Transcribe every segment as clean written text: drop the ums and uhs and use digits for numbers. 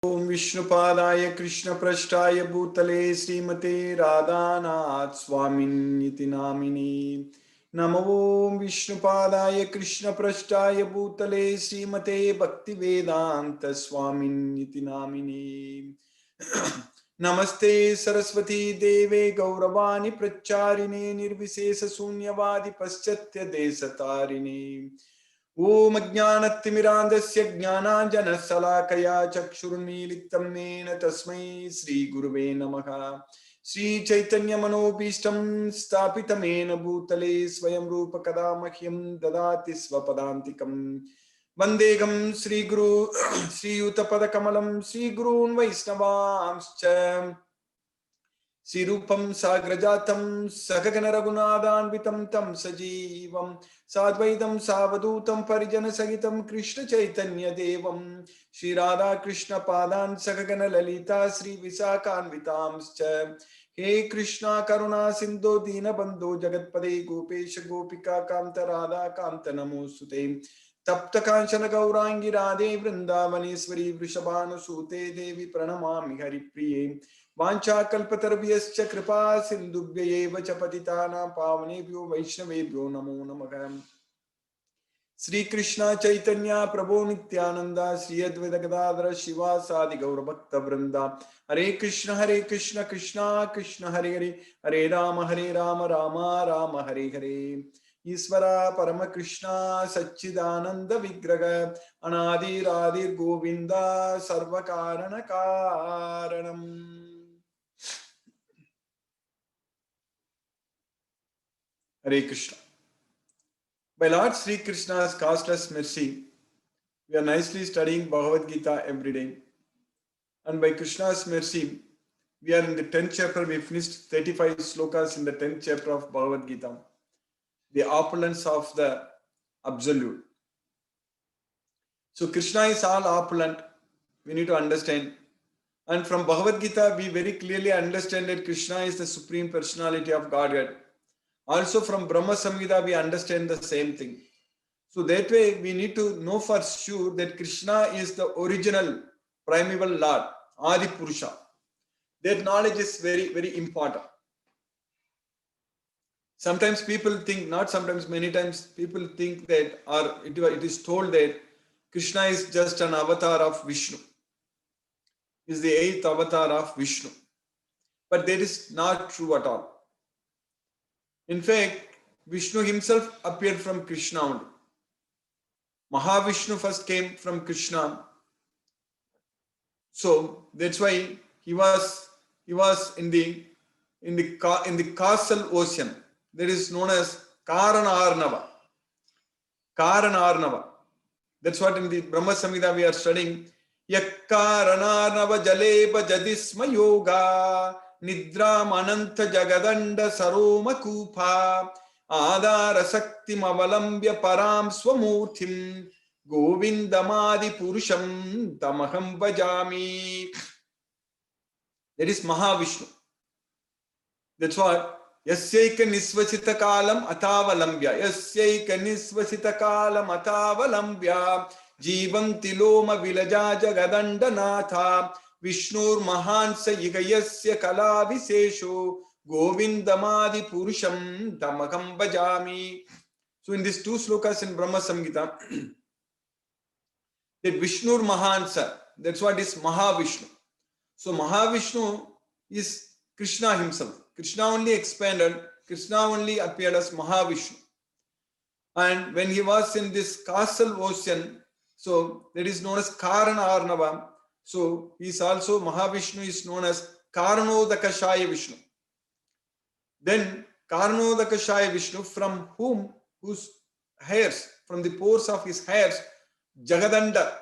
ओम विष्णुपादाय कृष्णपृष्ठाय भूतले श्रीमते राधानाथ स्वामिन्निति नामिने नमो ओम विष्णुपादाय कृष्णपृष्ठाय भूतले श्रीमते भक्तिवेदांत स्वामिन्निति नामिने नमस्ते सरस्वती देवे गौरवाणी प्रचारिणे निर्विशेष शून्यवादी पश्चात्य देशतारिणे ओम अज्ञानतिमिरान्धस्य ज्ञानाञ्जनशलाकया चक्षुरुन्मीलितं येन तस्मै श्रीगुरुवे नमः। श्रीचैतन्यमनोभीष्टं स्थापितं येन भूतले स्वयं रूप कदा मह्यं ददाति स्वपदान्तिकं। वन्देऽहं श्रीगुरु श्रीयुतपदकमलं श्रीगुरून् वैष्णवांश्च श्रीरूपं साग्रजातं सगगन रघुनाथान्वितं तं सजीवं साद्वैतं सावधूतं परिजनसहितं कृष्ण चैतन्य देवं श्रीराधा कृष्ण पादान् सगगन ललिता श्रीविशाखान्वितांश्च। हे कृष्णा करुणा सिन्धो दीनबन्धो जगत्पदे गोपेश गोपिका कान्त राधा कान्त नमोऽस्तुते। तप्त कांचन गौरांगी राधे वृंदावनेश्वरी वृषभानुसूते देवी प्रणमामि हरिप्रिये। वाञ्छाकल्पतरुभ्यश्च कृपा सिन्धुभ्यैव च पतितानां पावनेभ्यो वैष्णवेभ्यो नमो नमः। श्री कृष्ण चैतन्य प्रभु नित्यानंद श्री अद्वैत गदाधर शिवासादि गौर भक्त वृंदा। हरे कृष्ण कृष्ण कृष्ण हरे हरे, हरे राम राम राम हरे हरे। ईश्वर परम कृष्ण सच्चिदानंद विग्रह अनादिरादिर गोविंद सर्व कारण कारणम। हरे Krishna. By Lord Sri Krishna's causeless mercy, we are nicely studying Bhagavad Gita every day. And by Krishna's mercy, we are in the 10th chapter. We finished 35 slokas in the 10th chapter of Bhagavad Gita, the opulence of the absolute. So Krishna is all opulent. We need to understand. And from Bhagavad Gita, we very clearly understand that Krishna is the supreme personality of Godhead. Also from Brahma Samhita, we understand the same thing. So that way, we need to know for sure that Krishna is the original primeval Lord, Adi Purusha. That knowledge is very, very important. Sometimes people think, not sometimes, many times people think that, or it is told that Krishna is just an avatar of Vishnu. Is the 8th avatar of Vishnu. But that is not true at all. In fact, Vishnu himself appeared from Krishna only. Mahavishnu first came from Krishna. So that's why he was in the causal ocean that is known as Karanarnava. Karanarnava. That's what in the Brahma Samhita we are studying. Yakkaranarnava jaleba jadisma yoga nidram ananta jagadanda saroma kupa adara saktim avalambya param swamurthim govindamadi purusham tamaham bhajami. That is Mahavishnu. That's what Yasyaika nisvasita kalam atavalambya. Yasyaika nisvasita kalam atavalambya. Jivanti loma vilaja jagadanda natha. Vishnur mahansa yigayasya kala visesho. Govindamadi purusham tamakam bhajami. So in these two slokas in Brahma Samhita, that Vishnur mahansa, that's what is Mahavishnu. So Mahavishnu is Krishna himself. Krishna only expanded, Krishna only appeared as Mahavishnu. And when he was in this causal ocean, so that is known as Karana Arnava. So he is also, Mahavishnu is known as Karanodakashaya Vishnu. Then Karanodakashaya Vishnu, from whom, whose hairs, from the pores of his hairs, Jagadanda,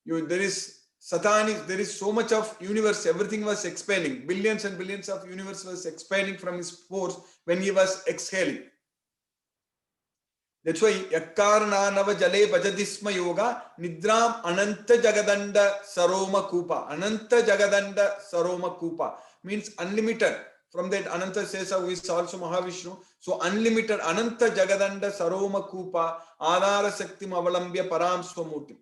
there is Satani, there is so much of universe, everything was expanding. Billions and billions of universe was expanding from his pores when he was exhaling. That's why Yakkarna Nava Jale Bajadisma Yoga Nidram Ananta Jagadanda Saroma Kupa. Ananta Jagadanda Saroma Kupa means unlimited. From that Ananta Sesa, who is also Mahavishnu. So unlimited Ananta Jagadanda Saroma Kupa Adara Saktim Avalambya Param Swamurtim.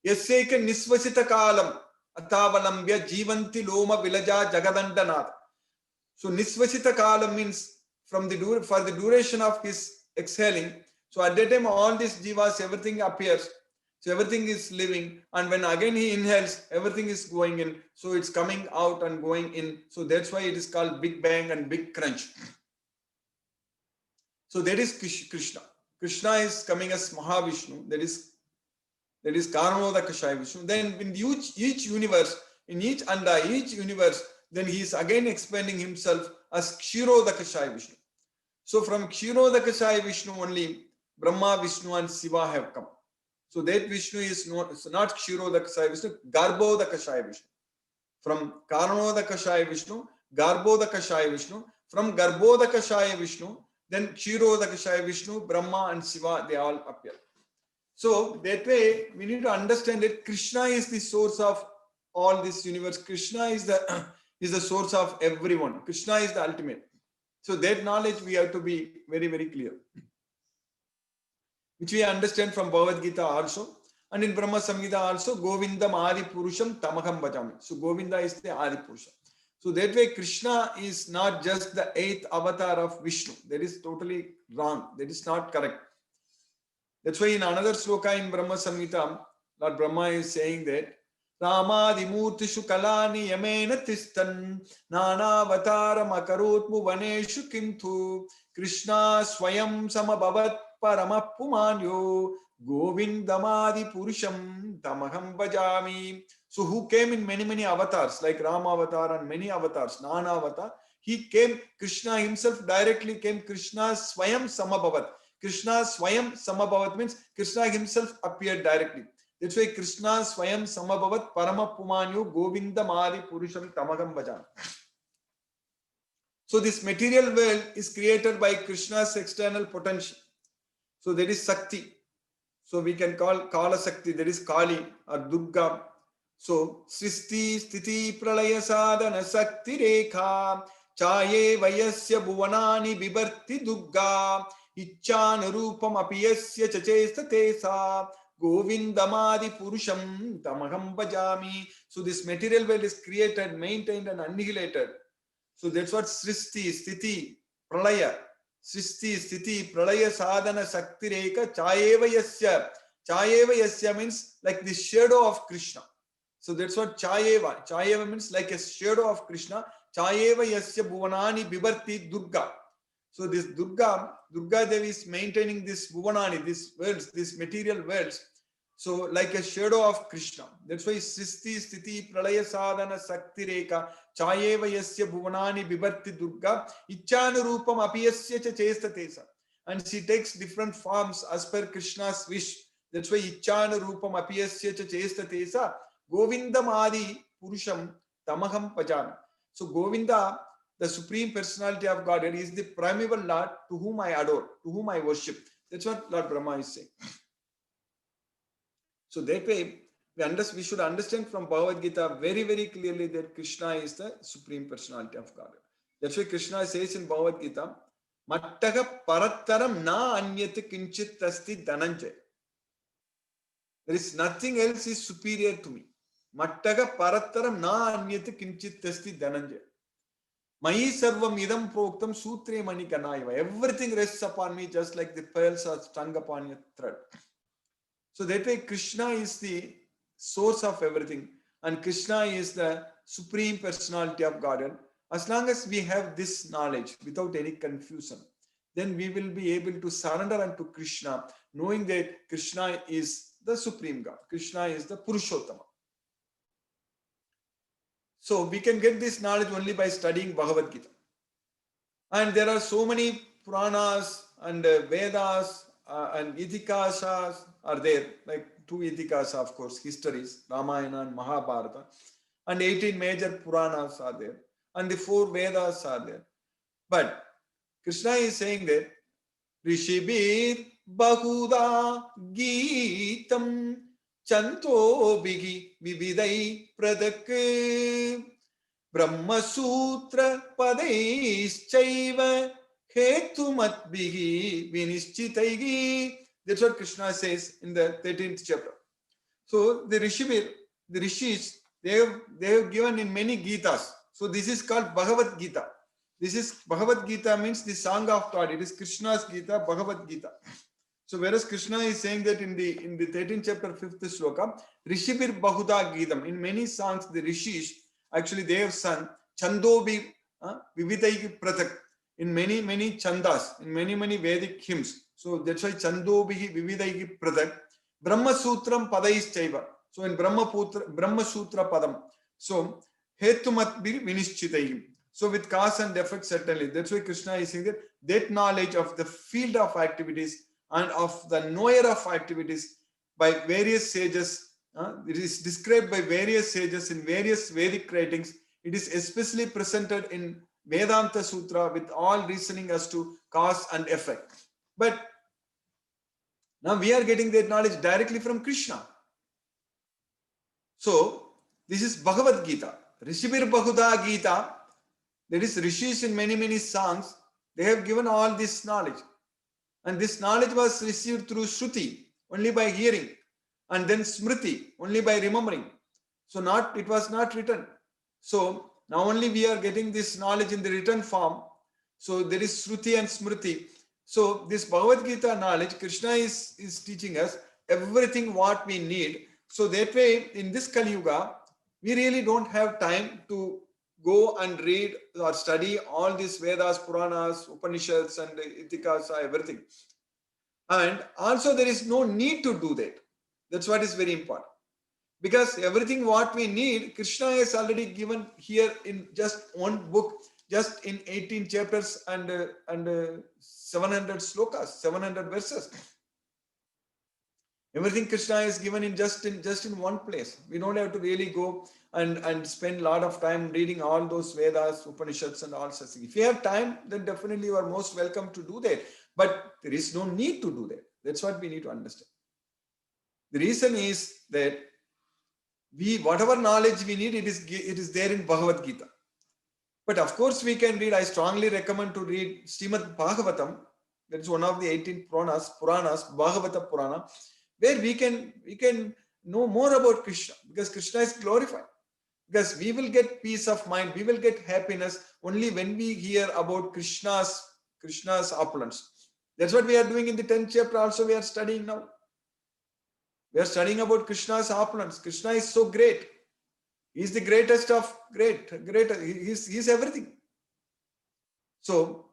Yasyaika nisvasita kalam atavalambya jivanti loma vilaja jagadandanath. So nisvasita kala means from the for the duration of his exhaling. So at that time all these jivas, everything appears. So everything is living, and when again he inhales, everything is going in. So it's coming out and going in. So that's why it is called Big Bang and Big Crunch. So that is Krishna. Krishna is coming as Mahavishnu. That is Karanodakashaya Vishnu. Then in each universe, in each anda, each universe, then he is again expanding himself as Kshirodakashaya Vishnu. So from Kshirodakashaya Vishnu only Brahma, Vishnu and Shiva have come. So that Vishnu is not Kshirodakashaya Vishnu, Garbhodakashaya Vishnu. From Karanodakashaya Vishnu, Garbhodakashaya Vishnu. From Garbhodakashaya Vishnu, then Kshirodakashaya Vishnu, Brahma and Shiva, they all appear. So that way, we need to understand that Krishna is the source of all this universe. Krishna is the source of everyone. Krishna is the ultimate. So that knowledge we have to be very, very clear, which we understand from Bhagavad Gita also. And in Brahma Samhita also, Govindam Adi Purusham Tamaham Bhajami. So Govinda is the Adi Purusha. So that way, Krishna is not just the 8th avatar of Vishnu. That is totally wrong. That is not correct. That's why in another sloka in Brahma Samhita, Lord Brahma is saying that Ramadimurtishu kalani yamena tistan nanavataram akarut bhuvaneshu kintu Krishna swayam samabhavat paramapumanyo govindamadi purusham tamaham bhajami. So who came in many, many avatars, like Rama avatar and many avatars, Nana avatar. He came, Krishna himself directly came, Krishna swayam samabhavat. Krishna swayam samabhavat means Krishna himself appeared directly. That's why Krishna swayam samabhavat paramapumanyo govindamadi purusham tamaham bhajami. So this material world is created by Krishna's external potential. So there is Sakti. So we can call Kala Sakti, there is Kali or Durga. So Sristi Sthiti Pralaya Sadhana Sakti Rekha Chaye Vayasya Bhuvanani Bibarti Durga Ichchana Rupam Apiyasya Chachesta Tesa Govindamadi Purusham Tamaham Bhajami. So this material world is created, maintained and annihilated. So that's what Sristi, Sthiti, Pralaya. Sristi, Sthiti, Pralaya Sadhana Sakti Rekha Chayeva Yasya. Chayeva Yasya means like the shadow of Krishna. So that's what Chayeva. Chayeva means like a shadow of Krishna. Chayeva Yasya Bhuvanani Bibarti Durga. So this Durga Devi is maintaining this Bhuvanani, these worlds, these material worlds. So like a shadow of Krishna. That's why Sristi, Sthiti, Pralaya Sadhana Sakti Rekha Chayeva Yasya Bhuvanani Bibarti Durga Ichchana Rupam Apiyasya Cha Chesta Tesa. And she takes different forms as per Krishna's wish. That's why Ichchana Rupam Apiyasya Cha Chesta Tesa Govindam Adi Purusham Tamaham Bhajami. So Govinda, the Supreme Personality of Godhead, is the primeval Lord to whom I adore, to whom I worship. That's what Lord Brahma is saying. So that way, we should understand from Bhagavad Gita very, very clearly that Krishna is the Supreme Personality of Godhead. That's why Krishna says in Bhagavad Gita, Mattaga parattaram na anyat kinchit asti dhananjay. There is nothing else is superior to me. Mattaga parattaram na anyat kinchit asti dhananjay. Mayi sarvam idam proktam sutre manikanaiva. Everything rests upon me just like the pearls are strung upon a thread. So that way Krishna is the source of everything and Krishna is the Supreme Personality of Godhead. As long as we have this knowledge without any confusion, then we will be able to surrender unto Krishna, knowing that Krishna is the Supreme God. Krishna is the Purushottama. So we can get this knowledge only by studying Bhagavad Gita. And there are so many Puranas and Vedas and Itikasas are there, like 2 Itikasas, of course, histories, Ramayana and Mahabharata, and 18 major Puranas are there, and the 4 Vedas are there. But Krishna is saying that Rishibir Bahuda Geetam Chanto Bigi Vividai Pradak Brahma Sutra Padaischaiva Hetumat Bigi Vinishchitaigi. That's what Krishna says in the 13th chapter. So the Rishis, they have given in many Gitas. So this is called Bhagavad Gita. This is Bhagavad Gita means the song of God. It is Krishna's Gita, Bhagavad Gita. So whereas Krishna is saying that in the 13th chapter, 5th shloka, Rishibir Bahuda Gitam. In many songs, the rishis actually they have sung Chandobi Vividai Pratak in many chandas, in many Vedic hymns. So that's why Chandobi Vividai Pratak. Brahma Sutram Padais Chaiva. So in Brahma Sutra Padam. So Hetumat Biri Vinishchitayim. So with cause and effect, certainly. That's why Krishna is saying that knowledge of the field of activities and of the knower of activities by various sages, it is described by various sages in various Vedic writings. It is especially presented in Vedanta Sutra with all reasoning as to cause and effect. But now we are getting that knowledge directly from Krishna. So this is Bhagavad Gita. Rishibir Bahuda Gita. That is rishis in many songs. They have given all this knowledge. And this knowledge was received through Shruti, only by hearing. And then Smriti, only by remembering. So it was not written. So now only we are getting this knowledge in the written form. So there is Shruti and Smriti. So this Bhagavad Gita knowledge, Krishna is teaching us everything what we need. So that way, in this Kali Yuga, we really don't have time to go and read or study all these Vedas, Puranas, Upanishads and Itikas, everything. And also there is no need to do that. That's what is very important. Because everything what we need, Krishna has already given here in just one book, just in 18 chapters and 700 slokas, 700 verses. Everything Krishna is given in just in one place. We don't have to really go and spend a lot of time reading all those Vedas, Upanishads and all such things. If you have time, then definitely you are most welcome to do that. But there is no need to do that. That's what we need to understand. The reason is that whatever knowledge we need, it is there in Bhagavad Gita. But of course we can read, I strongly recommend to read Srimad Bhagavatam. That is one of the 18 Puranas, Bhagavata Purana, where we can know more about Krishna, because Krishna is glorified. Because we will get peace of mind, we will get happiness only when we hear about Krishna's opulence. That's what we are doing in the 10th chapter also we are studying now. We are studying about Krishna's opulence. Krishna is so great. He is the greatest of great. He is everything. So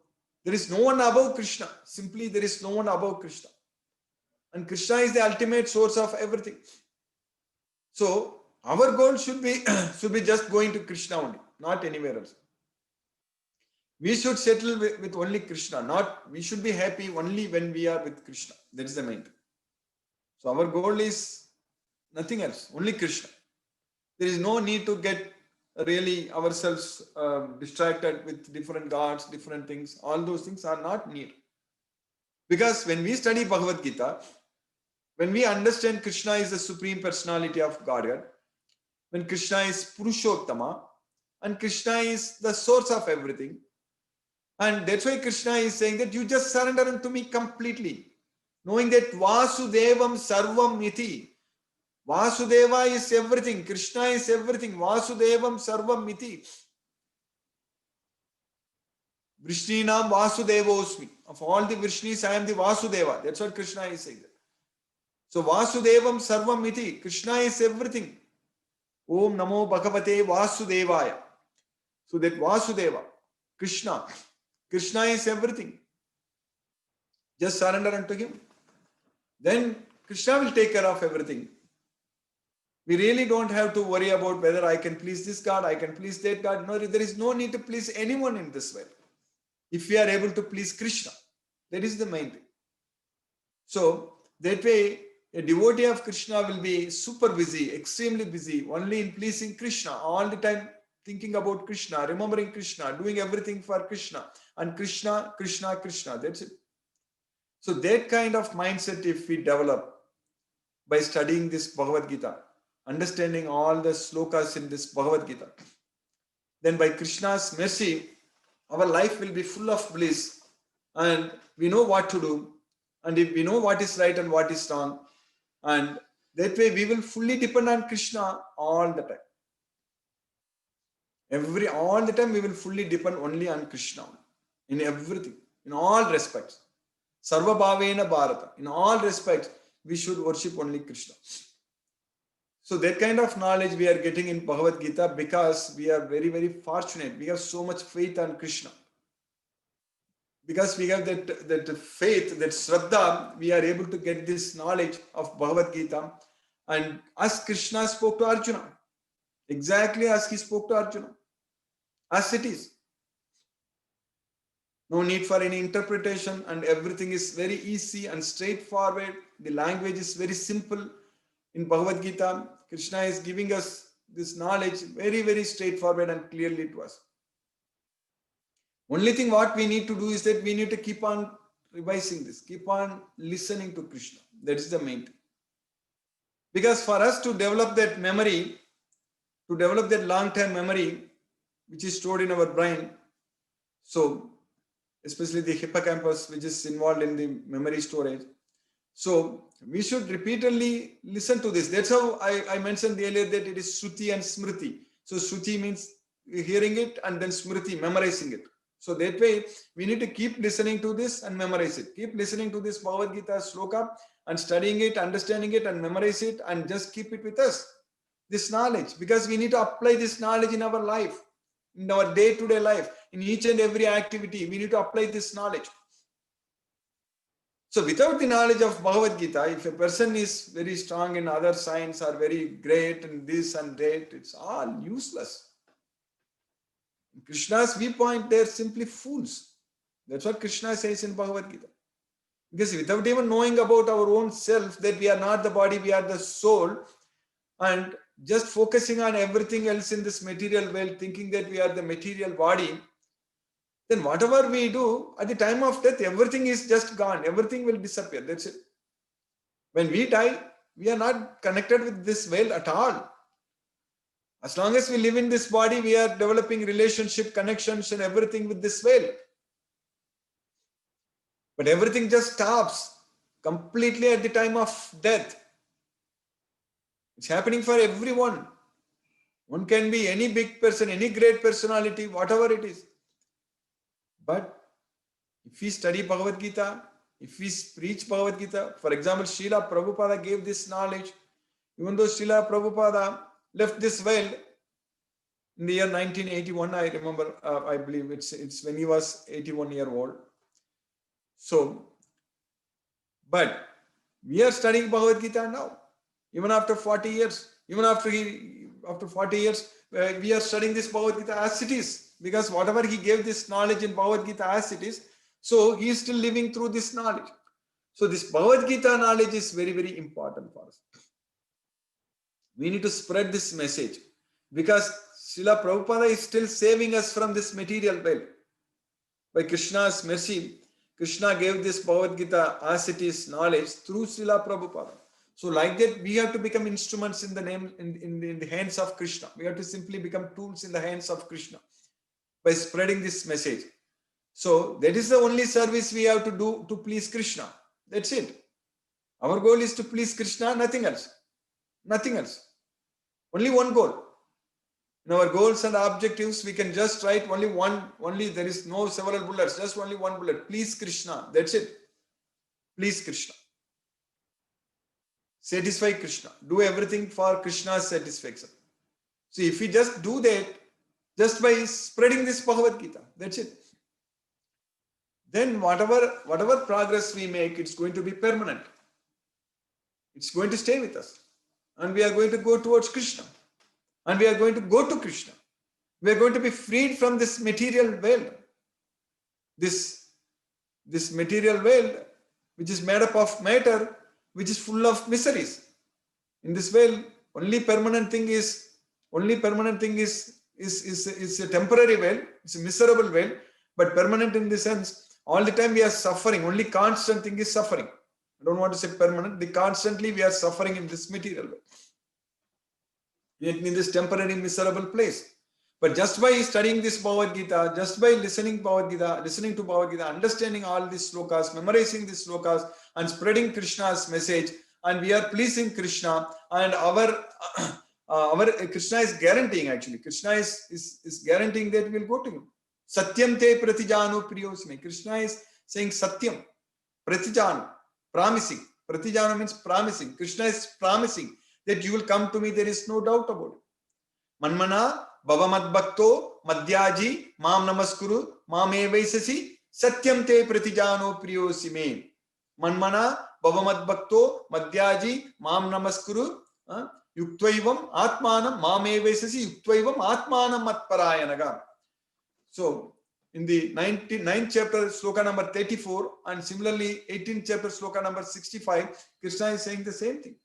there is no one above Krishna. Simply there is no one above Krishna. And Krishna is the ultimate source of everything. So our goal should be just going to Krishna only, not anywhere else. We should settle with only Krishna. We should be happy only when we are with Krishna. That is the main thing. So our goal is nothing else, only Krishna. There is no need to get really ourselves distracted with different gods, different things. All those things are not needed. Because when we study Bhagavad Gita, when we understand Krishna is the supreme personality of Godhead, when Krishna is Purushottama, and Krishna is the source of everything, and that's why Krishna is saying that you just surrender unto me completely, knowing that Vasudevam Sarvam Iti. Vasudeva is everything, Krishna is everything, Vasudevam Sarvam Iti. Vrishninam Vasudevosmi. Of all the Vrishnis, I am the Vasudeva. That's what Krishna is saying. So Vasudevam Sarvam Iti. Krishna is everything. Om Namo Bhagavate Vasudevaya. So that Vasudeva, Krishna is everything. Just surrender unto him. Then Krishna will take care of everything. We really don't have to worry about whether I can please this God, I can please that God. No, there is no need to please anyone in this way. If we are able to please Krishna, that is the main thing. So that way, a devotee of Krishna will be super busy, extremely busy, only in pleasing Krishna, all the time thinking about Krishna, remembering Krishna, doing everything for Krishna, and Krishna, Krishna, Krishna. That's it. So that kind of mindset, if we develop by studying this Bhagavad Gita, understanding all the slokas in this Bhagavad Gita, then by Krishna's mercy, our life will be full of bliss, and we know what to do, and if we know what is right and what is wrong, and that way we will fully depend on Krishna all the time. All the time we will fully depend only on Krishna in everything, in all respects. Sarva Bhavena Bharata. In all respects, we should worship only Krishna. So that kind of knowledge we are getting in Bhagavad Gita because we are very, very fortunate. We have so much faith on Krishna. Because we have that faith, that Shraddha, we are able to get this knowledge of Bhagavad Gita. And as Krishna spoke to Arjuna, exactly as he spoke to Arjuna, as it is. No need for any interpretation, and everything is very easy and straightforward. The language is very simple. In Bhagavad Gita, Krishna is giving us this knowledge very, very straightforward and clearly to us. Only thing what we need to do is that we need to keep on revising this, keep on listening to Krishna. That is the main thing. Because for us to develop that memory, to develop that long-term memory, which is stored in our brain, so especially the hippocampus, which is involved in the memory storage. So we should repeatedly listen to this. That's how I mentioned earlier that it is Shruti and Smriti. So Shruti means hearing it, and then Smriti, memorizing it. So that way, we need to keep listening to this and memorize it. Keep listening to this Bhagavad Gita sloka and studying it, understanding it, and memorize it, and just keep it with us. This knowledge, because we need to apply this knowledge in our life, in our day-to-day life, in each and every activity. We need to apply this knowledge. So without the knowledge of Bhagavad Gita, if a person is very strong in other science or very great in this and that, it's all useless. In Krishna's viewpoint, they're simply fools. That's what Krishna says in Bhagavad Gita. Because without even knowing about our own self, that we are not the body, we are the soul, and just focusing on everything else in this material world, thinking that we are the material body, then whatever we do, at the time of death, everything is just gone. Everything will disappear. That's it. When we die, we are not connected with this world at all. As long as we live in this body, we are developing relationship, connections, and everything with this world. But everything just stops completely at the time of death. It's happening for everyone. One can be any big person, any great personality, whatever it is. But if we study Bhagavad Gita, if we preach Bhagavad Gita, for example, Srila Prabhupada gave this knowledge, even though Srila Prabhupada left this world in the year 1981, I remember, I believe it's when he was 81 years old. So, but we are studying Bhagavad Gita now, even after 40 years, even after 40 years, we are studying this Bhagavad Gita as it is. Because whatever he gave this knowledge in Bhagavad Gita as it is, so he is still living through this knowledge. So this Bhagavad Gita knowledge is very, very important for us. We need to spread this message because Srila Prabhupada is still saving us from this material world. By Krishna's mercy, Krishna gave this Bhagavad Gita as it is knowledge through Srila Prabhupada. So like that, we have to become instruments in the hands of Krishna. We have to simply become tools in the hands of Krishna by spreading this message. So that is the only service we have to do to please Krishna. That's it. Our goal is to please Krishna, nothing else. Nothing else. Only one goal. In our goals and objectives, we can just write only one, there is no several bullets, just only one bullet. Please Krishna. That's it. Please Krishna. Satisfy Krishna. Do everything for Krishna's satisfaction. So if we just do that, just by spreading this Bhagavad Gita, that's it. Then whatever progress we make, it's going to be permanent. It's going to stay with us. And we are going to go towards Krishna. And we are going to go to Krishna. We are going to be freed from this material world. This material world, which is made up of matter, which is full of miseries. In this world, only permanent thing is a temporary world. It's a miserable world, but permanent in the sense, all the time we are suffering. Only constant thing is suffering. I don't want to say permanent. Constantly we are suffering in this material world. In this temporary miserable place. But just by studying this Bhagavad Gita, just by listening to Bhagavad Gita, understanding all these slokas, memorizing these slokas, and spreading Krishna's message, and we are pleasing Krishna, and our our Krishna is guaranteeing, actually. Krishna is guaranteeing that we will go to him. Satyam te pratijano priyosme. Krishna is saying Satyam, pratijano, promising. Pratijano means promising. Krishna is promising that you will come to me. There is no doubt about it. Manmana bhavamadbhakto madhyaji mam namaskuru mame vaisasi satyam te pratijano priyosime. Manmana bhavamadbhakto madhyaji mam namaskuru yuktvaivam atmanam mame vaisasi yuktvaivam atmanam matparayanaga. So in the 9th chapter sloka number 34 and similarly 18th chapter sloka number 65, Krishna is saying the same thing.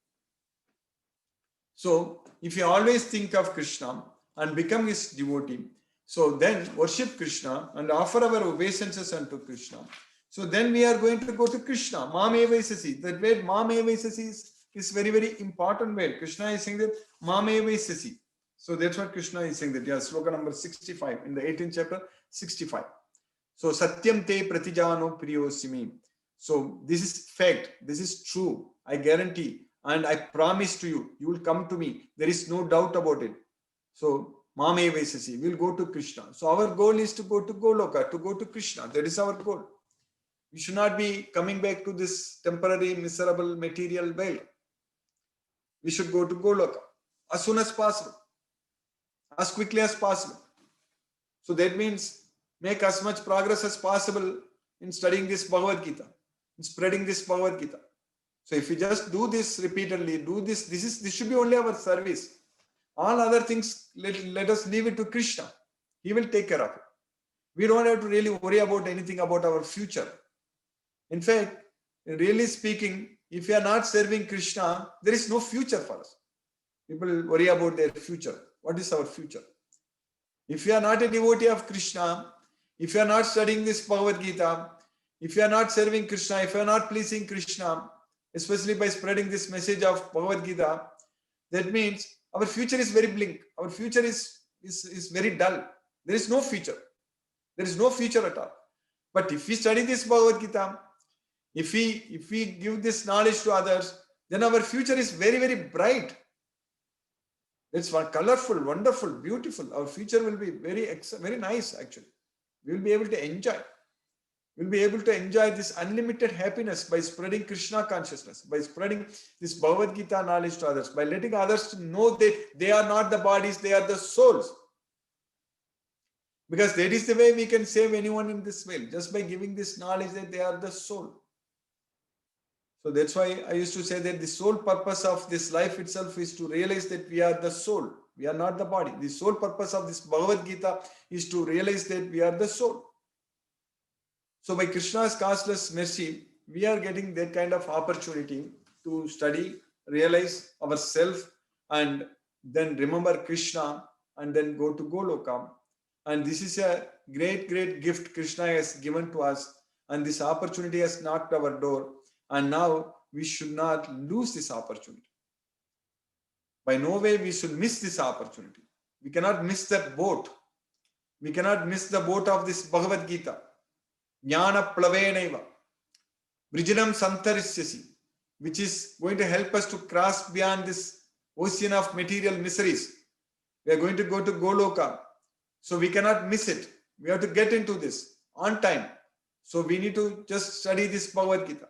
So if you always think of Krishna and become his devotee, so then worship Krishna and offer our obeisances unto Krishna. So then we are going to go to Krishna. Mame vaisasi. That word Mame vaisasi is very, very important word. Krishna is saying that Mame vaisasi. So that's what Krishna is saying that. Yeah, sloka number 65 in the 18th chapter, 65. So Satyam te pratijano priyosimi. So this is fact. This is true. I guarantee and I promise to you, you will come to me. There is no doubt about it. So Mame vaisasi. We'll go to Krishna. So our goal is to go to Goloka, to go to Krishna. That is our goal. We should not be coming back to this temporary, miserable material world. We should go to Goloka as soon as possible, as quickly as possible. So that means make as much progress as possible in studying this Bhagavad Gita, in spreading this Bhagavad Gita. So if we just do this repeatedly, do this, this should be only our service. All other things, let us leave it to Krishna. He will take care of it. We don't have to really worry about anything about our future. In fact, really speaking, if we are not serving Krishna, there is no future for us. People worry about their future. What is our future? If you are not a devotee of Krishna, if you are not studying this Bhagavad Gita, if you are not serving Krishna, if you are not pleasing Krishna, especially by spreading this message of Bhagavad Gita, that means our future is very bleak. Our future is very dull. There is no future. There is no future at all. But if we study this Bhagavad Gita, if we give this knowledge to others, then our future is very, very bright. It's colorful, wonderful, beautiful. Our future will be very nice, actually. We will be able to enjoy. We'll be able to enjoy this unlimited happiness by spreading Krishna consciousness, by spreading this Bhagavad Gita knowledge to others, by letting others know that they are not the bodies, they are the souls. Because that is the way we can save anyone in this world, just by giving this knowledge that they are the soul. So that's why I used to say that the sole purpose of this life itself is to realize that we are the soul. We are not the body. The sole purpose of this Bhagavad Gita is to realize that we are the soul. So by Krishna's causeless mercy, we are getting that kind of opportunity to study, realize ourselves, and then remember Krishna, and then go to Goloka. And this is a great, great gift Krishna has given to us. And this opportunity has knocked our door. And now we should not lose this opportunity. By no way we should miss this opportunity. We cannot miss that boat. We cannot miss the boat of this Bhagavad Gita. Jnana plavenaiva. Vrijinam santarisyasi. Which is going to help us to cross beyond this ocean of material miseries. We are going to go to Goloka. So we cannot miss it. We have to get into this on time. So we need to just study this Bhagavad Gita.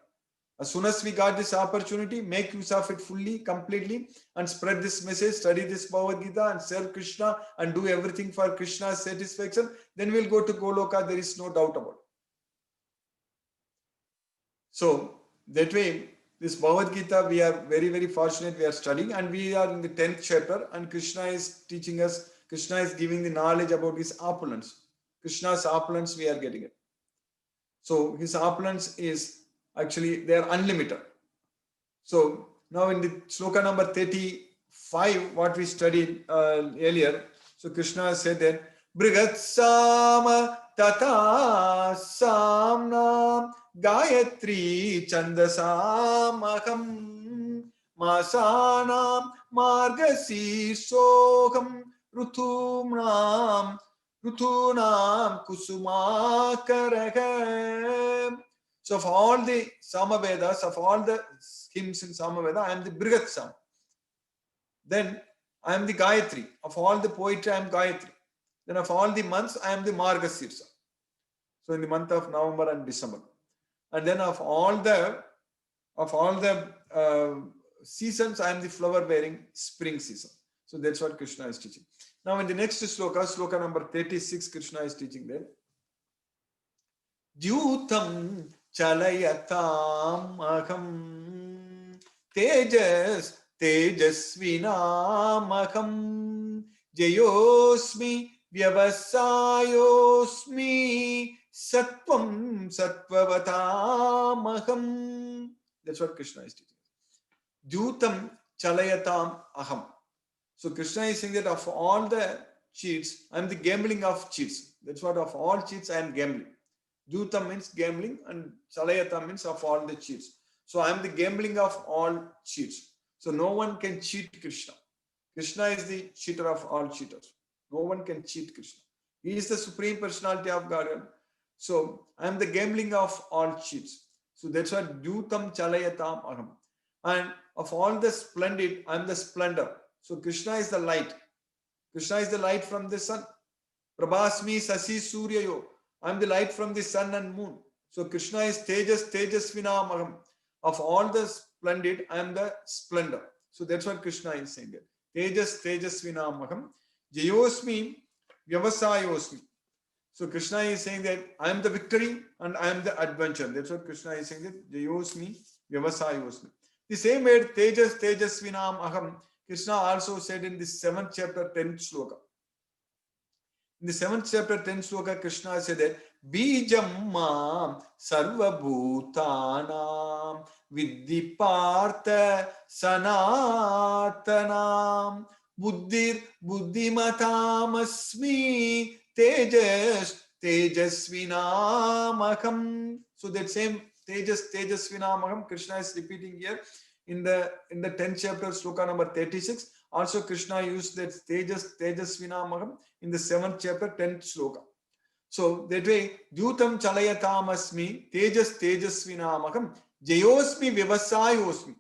As soon as we got this opportunity, make use of it fully, completely, and spread this message, study this Bhagavad Gita, and serve Krishna, and do everything for Krishna's satisfaction. Then we'll go to Goloka. There is no doubt about it. So that way, this Bhagavad Gita, we are very, very fortunate. We are studying, and we are in the 10th chapter, and Krishna is teaching us. Krishna is giving the knowledge about his opulence. Krishna's opulence, we are getting it. So his opulence is actually, they are unlimited. So now in the sloka number 35, what we studied earlier, so Krishna said that Brigatsama tata samnam Gayatri chandasamaham masanam margasi soham rutunam kusumakaragam. So of all the Samavedas, of all the hymns in Samaveda, I am the Brigat Sam. Then I am the Gayatri. Of all the poetry, I am Gayatri. Then of all the months, I am the Margasirsa. So in the month of November and December. And then of all the seasons, I am the flower bearing spring season. So that's what Krishna is teaching. Now in the next sloka, sloka number 36, Krishna is teaching there. Dyutam chalayatam aham tejasvinamaham jayosmi vyavasayosmi sattvam sattvavatamaham. That's what Krishna is teaching. Dyutam chalayatam aham. So Krishna is saying that of all the cheats, I am the gambling of cheats. That's what of all cheats I am gambling. Dyutam means gambling and chalayata means of all the cheats. So I am the gambling of all cheats. So no one can cheat Krishna. Krishna is the cheater of all cheaters. No one can cheat Krishna. He is the Supreme Personality of Godhead. So I am the gambling of all cheats. So that's why Dyutam chalayatam aham. And of all the splendid, I am the splendor. So Krishna is the light. Krishna is the light from the sun. Prabhasmi sasi suryayo. I am the light from the sun and moon. So Krishna is tejas, tejasvinamaham. Of all the splendid, I am the splendor. So that's what Krishna is saying there. Tejas, tejasvinamaham. Jayosmi, vyavasayosmi. So Krishna is saying that I am the victory and I am the adventure. That's what Krishna is saying that. Jayosmi, vyavasayosmi. The same way, tejas, tejasvinamaham. Krishna also said in the 7th chapter, 10th sloka. In the 7th chapter, 10th sloka, Krishna said that Bijam mam sarva bhutanam vidhi partha sanatanam buddhir buddhimatamasmi tejas tejasvinamaham. So that same tejas tejasvinamaham Krishna is repeating here in the 10th chapter, sloka number 36. Also Krishna used that tejas tejasvinamaham in the 7th chapter, 10th sloka. So that way, Dyutam chalayatamasmi tejas tejasvinamaham jayosmi vyavasayosmi.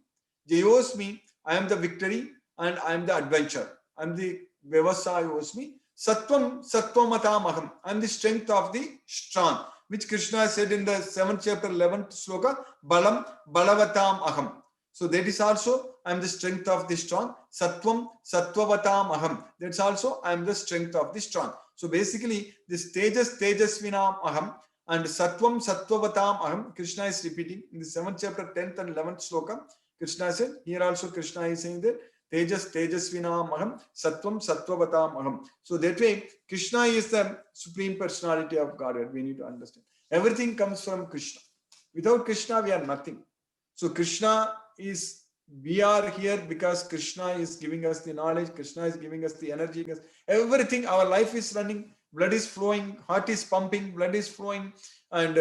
Jayosmi, I am the victory and I am the adventure. I am the vyavasayosmi. Sattvam sattwamatamaham. I am the strength of the strong, which Krishna said in the 7th chapter, 11th sloka, balam balavatam aham. So that is also, I am the strength of the strong. Sattvam, sattvavatam aham. That's also, I am the strength of the strong. So basically, this tejas, tejasvinam aham and sattvam, sattvavatam aham, Krishna is repeating in the 7th chapter, 10th and 11th sloka. Krishna said, here also Krishna is saying that tejas, tejasvinam aham, sattvam, sattvavatam aham. So that way, Krishna is the Supreme Personality of Godhead. We need to understand. Everything comes from Krishna. Without Krishna, we are nothing. So Krishna is, we are here because Krishna is giving us the knowledge, Krishna is giving us the energy, everything, our life is running, blood is flowing, heart is pumping, blood is flowing, and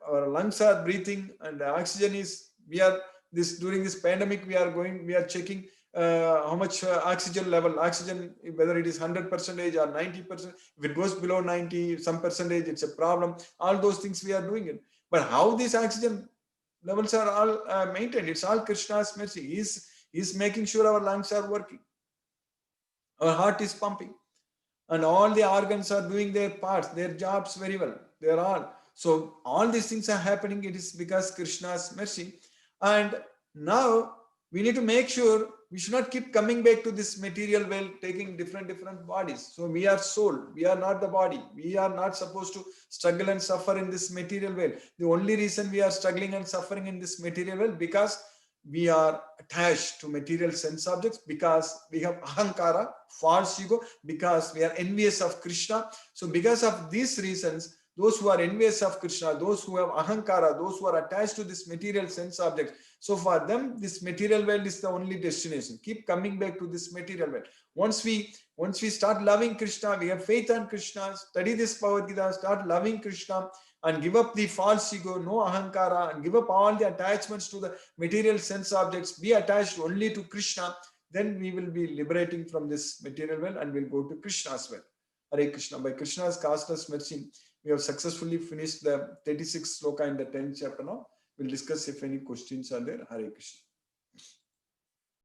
our lungs are breathing, and oxygen is, we are, this during this pandemic, we are checking how much oxygen level, whether it is 100% or 90%, if it goes below 90, some percentage, it's a problem. All those things we are doing it. But how this oxygen levels are all maintained? It's all Krishna's mercy. He's making sure our lungs are working, our heart is pumping, and all the organs are doing their parts, their jobs very well. They are all. So all these things are happening. It is because Krishna's mercy. And now we need to make sure we should not keep coming back to this material world, taking different bodies. So we are soul. We are not the body. We are not supposed to struggle and suffer in this material world. The only reason we are struggling and suffering in this material world because we are attached to material sense objects, because we have ahankara, false ego, because we are envious of Krishna. So because of these reasons, those who are envious of Krishna, those who have ahankara, those who are attached to this material sense object, so for them, this material world is the only destination. Keep coming back to this material world. Once we start loving Krishna, we have faith on Krishna, study this Bhagavad Gita, start loving Krishna, and give up the false ego, no ahankara, and give up all the attachments to the material sense objects, be attached only to Krishna, then we will be liberating from this material world and we'll go to Krishna's world. Hare Krishna. By Krishna's causeless mercy, we have successfully finished the 36th sloka in the 10th chapter now. We'll discuss if any questions are there. Hare Krishna.